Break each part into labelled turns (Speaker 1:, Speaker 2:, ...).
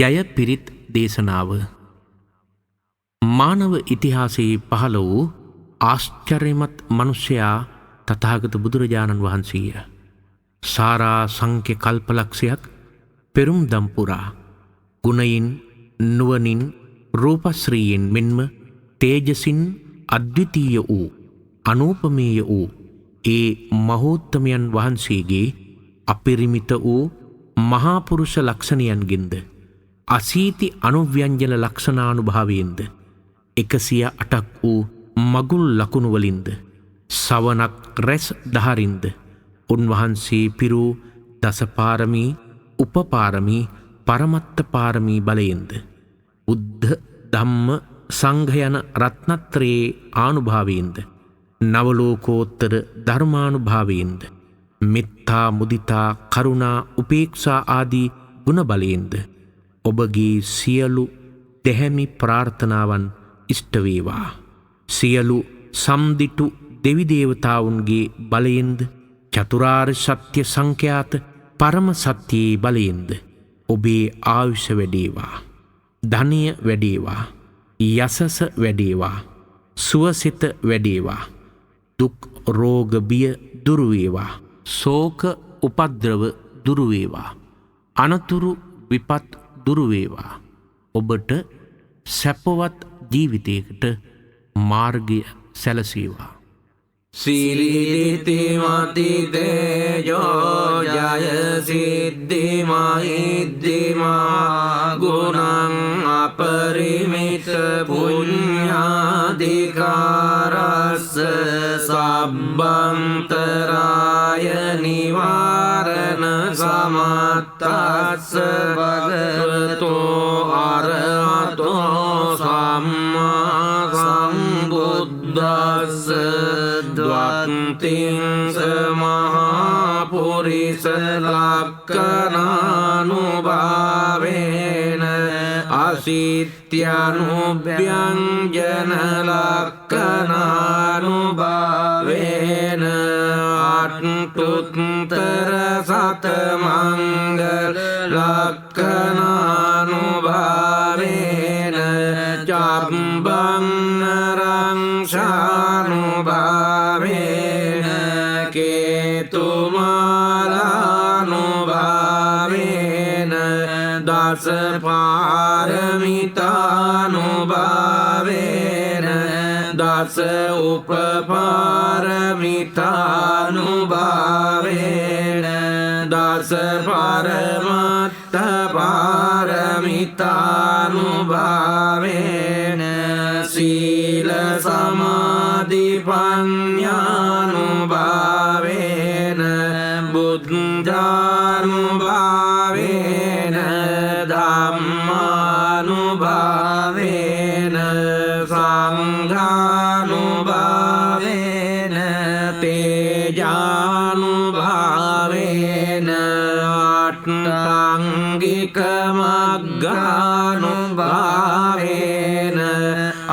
Speaker 1: ජය පිරිත් දේශනාව මානව ඉතිහාසයේ පහළ වූ ආශ්චර්යමත් මනුෂ්‍යයා තථාගත බුදුරජාණන් වහන්සේය. සාරා සංඛ්‍ය කල්පලක්ෂයක් පෙරුම් දම් පුරා ගුණයින් නුවණින් රූපශ්‍රීයෙන් මෙන්ම තේජසින් අද්විතීය වූ අනූපමේය වූ ඒ මහෝත්තමයන් වහන්සේගේ අපරිමිත වූ මහා පුරුෂ ලක්ෂණයන්ගෙන්ද අසීති අනුව්‍යංජන ලක්ෂණානුභාවයෙන්ද 108ක් වූ මගුල් ලකුණු වලින්ද සවනක් රැස් දහරින්ද උන්වහන්සේ පිරූ දසපාරමී උපපාරමී පරමත්ත පාරමී බලයෙන්ද බුද්ධ ධම්ම සංඝ යන රත්නත්‍රයේ ආනුභාවයෙන්ද නවලෝකෝත්තර ධර්මානුභාවයෙන්ද මෙත්තා මුදිතා කරුණා උපේක්ෂා ආදී ගුණ බලයෙන්ද ඔබගේ සියලු දැහැමි ප්‍රාර්ථනාවන් ඉෂ්ට වේවා. සියලු සම්දිටු දෙවි දේවතාවුන්ගේ බලයෙන්ද චතුරාර්ය සත්‍ය සංඛ්‍යාත පරම සත්‍යයේ බලයෙන්ද ඔබේ ආයුෂ වැඩේවා. ධනය වැඩේවා. යසස වැඩේවා. සුවසිත වැඩේවා. දුක් රෝග බිය දුරු වේවා. ශෝක උපද්‍රව දුරු වේවා. අනතුරු විපත් දුරු වේවා. ඔබට සැපවත් ජීවිතයකට මාර්ගය සැලසේවා.
Speaker 2: සීලිති මති තේජෝ ජය සිද්ධි මහිද්දිමා ගුණං අපරිමිත පුඤ්ඤාධිකාරස්ස සබ්බන්තරාය නිවාරණ සමත්තස්ස භගවතෝ අරහතෝ සම්මා සම්බුද්දස්ස ද්වත්තිං සමහා පුරිස ලක්ඛනානුභාවේන අසිත්‍යනුභ්‍යංජන ලක්ඛනානුභාවේන අට්ඨුත්තර සතමංගල ලක්ඛනානුභාවේන චබ්බං නරං ශානුභාවේන කේතුමාලානුභාවේන දස පාරමිතානුභාවේන දස උපපාරමිතානුභාවේන දස පරමත්ත පාරමිතානුභාවේන සීල සමාධි පඤ්ඤානුභාවේන බුද්ධානුභාවේන ධම්මානුභාවේන සංඝානුභාවේන තේජානුභාවේන අට්ඨාංගික මග්ගානුභාවේන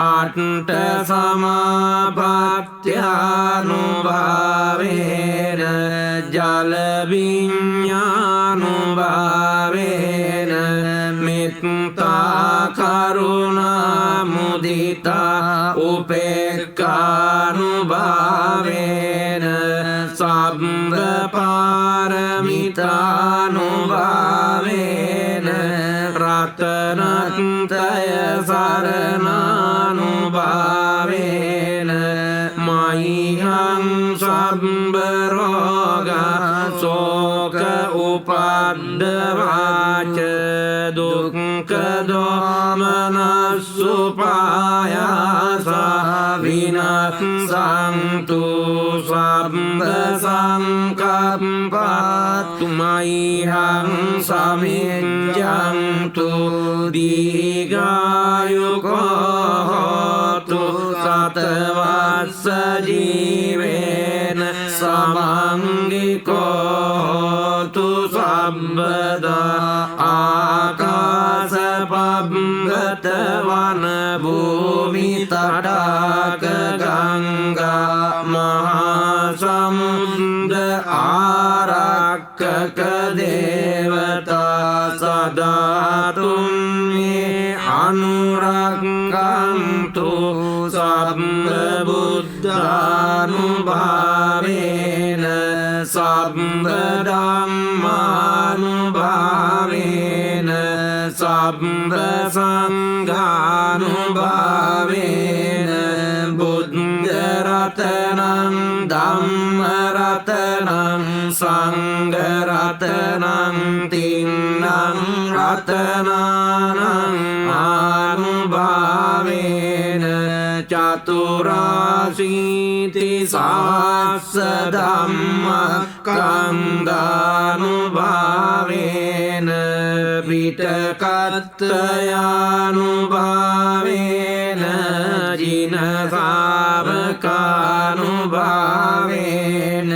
Speaker 2: අට්ඨ සමාපත්ත්‍යානුභාවේන ජල විඤ්ඤානුභාවේන මෙත්තා කරුණා මුදිතා උපේක්ඛානුභාවේන සබ්බ පාරමිතානුභාවේන රතනත්‍රය සරණානුභාවේන මයිහං සබ්බ රෝග ශෝක උපද්දවාච දුක්ඛ දෝමනස්සුපායාස විනස්සන්තු සබ්බ සංකප්පත්තු මයිහං සමිඤ්ඤන්තු දීඝායුකෝ හෝතු සතවස්ස ජීවේන සමංගිකෝ හෝතු සම්බදා ආකාශ පබ්බත වන භූමි තටාක ගංගා මහා සමුද්‍ර ආරක්කක දේවතා සදා ධාතුන් මේ අනුරක්ඛන්තු සබ්බ බුද්ධානුභාවේන සබ්බ ධම්මානුභාවේන සබ්බ සංඝානුභාවේන බුද්ධ රතනං ධම්ම රතනං සංඝ රතනං තින්නං රතනානං ආනුභාවේන චතුරාසීති සහස්ස ධම්මස්කන්ධානුභාවේන පිටකත්තයානුභාවේන ජින ශාවකානුභාවේන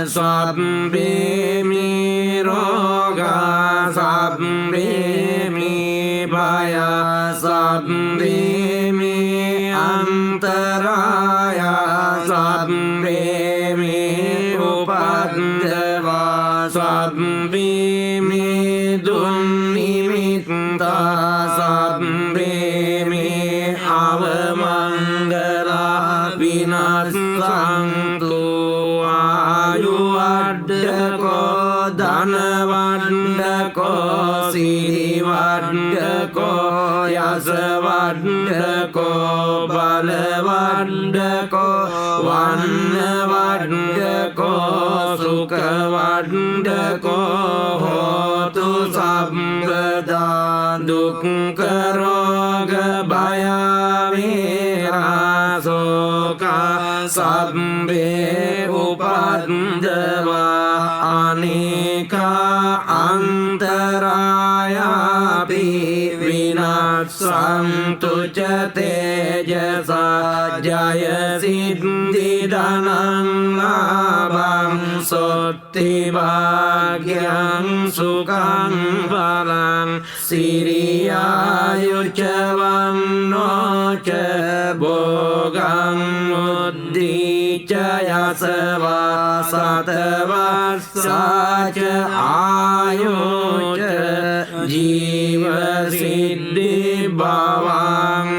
Speaker 2: සබ්බේ මේ රෝගා සබ්බේ මේ භය සබ්බේ මේ අන්තරාය සබ්බේ මේ උපද්දවා සබ්බේ මේ දුන්නිමිත්තා සබ්බේ මේ අවමංගලා විනස්සන්තු ආයුවඩ්ඩකෝ ධනවඩ්ඩකෝ සිරිවඩ්ඩකෝ යසවඩ්ඩකෝ බලවඩ්ඩකෝ වන්නවඩ්ඩකෝ සුඛවඩ්ඩකෝ හෝතු සම්පදා දුක්ඛරෝග භය වේරාසෝකා සබ්බේ උපද්දවා අනේකා අන්තරායාපි විනාශන්තු ච තේජසා ජය සිද්ධි ධනං ලාභං සොත්ති භාග්‍යං සුඛං බලං සිරියායුච වන්නෝ ච භෝගං උද්ධිච යසවා සතවස්සාච ආයුච ජීව සිද්ධි භවං